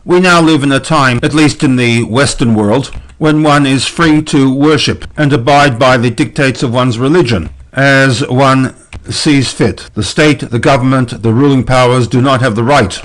We now live in a time, at least in the Western world, when one is free to worship and abide by the dictates of one's religion, as one sees fit. The state, the government, the ruling powers do not have the right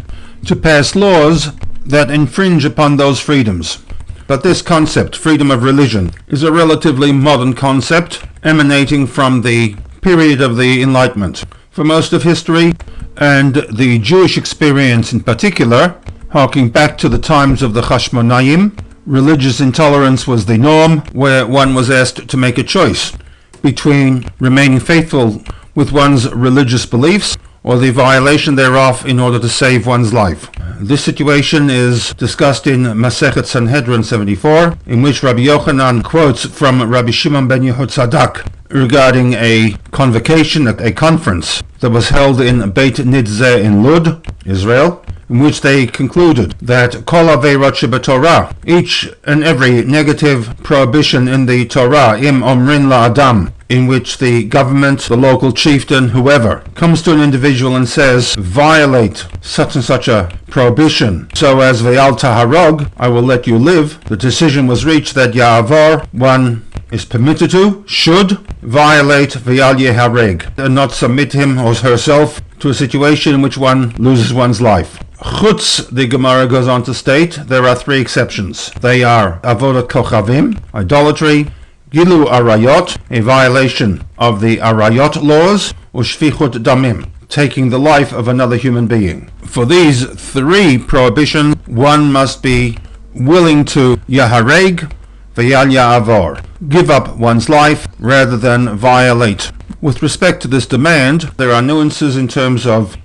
to pass laws that infringe upon those freedoms. But this concept, freedom of religion, is a relatively modern concept emanating from the period of the Enlightenment. For most of history, and the Jewish experience in particular, harking back to the times of the Hashmonaim, religious intolerance was the norm, where one was asked to make a choice between remaining faithful with one's religious beliefs or the violation thereof in order to save one's life. This situation is discussed in Masechet Sanhedrin 74, in which Rabbi Yochanan quotes from Rabbi Shimon ben Yehutzadak regarding a convocation, a conference that was held in Beit Nitzeh in Lud, Israel, in which they concluded that Kol Aveirot Shebetorah, each and every negative prohibition in the Torah, Im Omrin La'adam, in which the government, the local chieftain, whoever, comes to an individual and says, violate such and such a prohibition, so as Ve'al Taharog, I will let you live. The decision was reached that Ya'avar, one is permitted to, should, violate Ve'al Yehareg, and not submit him or herself to a situation in which one loses one's life. Chutz, the Gemara goes on to state, there are three exceptions. They are Avodat Kochavim, idolatry, Gilu Arayot, a violation of the Arayot laws, Ushfichut Damim, taking the life of another human being. For these three prohibitions, one must be willing to Yahareg, Ve'al Ya'avor, give up one's life rather than violate. With respect to this demand, there are nuances in terms of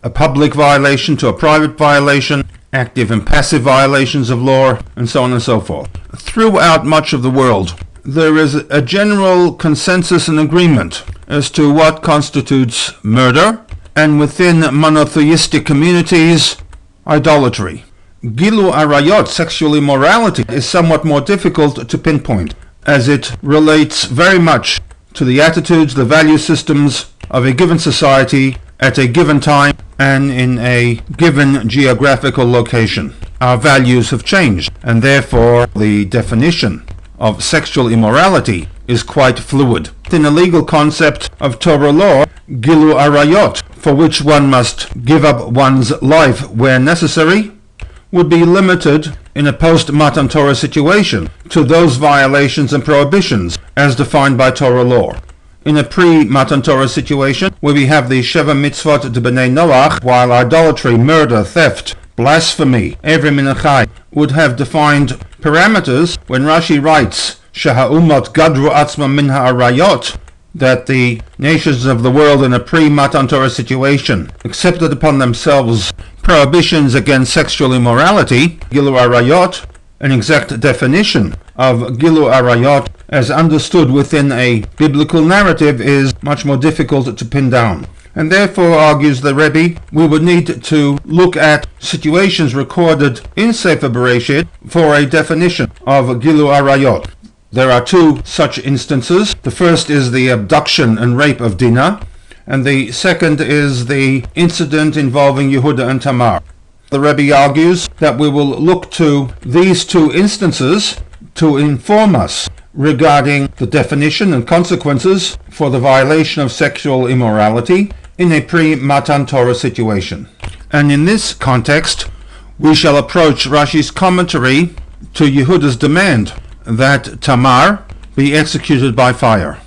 a public violation to a private violation, active and passive violations of law, and so on and so forth. Throughout much of the world, there is a general consensus and agreement as to what constitutes murder, and within monotheistic communities, idolatry. Gilu Arayot, sexual immorality, is somewhat more difficult to pinpoint, as it relates very much to the attitudes, the value systems of a given society at a given time and in a given geographical location. Our values have changed, and therefore the definition of sexual immorality is quite fluid. In the legal concept of Torah law, Gilu Arayot, for which one must give up one's life where necessary, would be limited in a post-Matan Torah situation to those violations and prohibitions as defined by Torah law. In a pre-Matan Torah situation, where we have the Sheva Mitzvot de B'nai Noach, while idolatry, murder, theft, blasphemy, Evri Minachai would have defined parameters, when Rashi writes, Sheha'umot Gadru Atzma Min Ha'arayot, that the nations of the world in a pre-Matan Torah situation accepted upon themselves prohibitions against sexual immorality, Gilu Arayot, an exact definition of Gilu Arayot as understood within a biblical narrative is much more difficult to pin down. And therefore, argues the Rebbe, we would need to look at situations recorded in Sefer Bereshit for a definition of Gilu Arayot. There are two such instances. The first is the abduction and rape of Dinah, and the second is the incident involving Yehuda and Tamar. The Rebbe argues that we will look to these two instances to inform us regarding the definition and consequences for the violation of sexual immorality in a pre-Matan Torah situation. And in this context, we shall approach Rashi's commentary to Yehuda's demand that Tamar be executed by fire.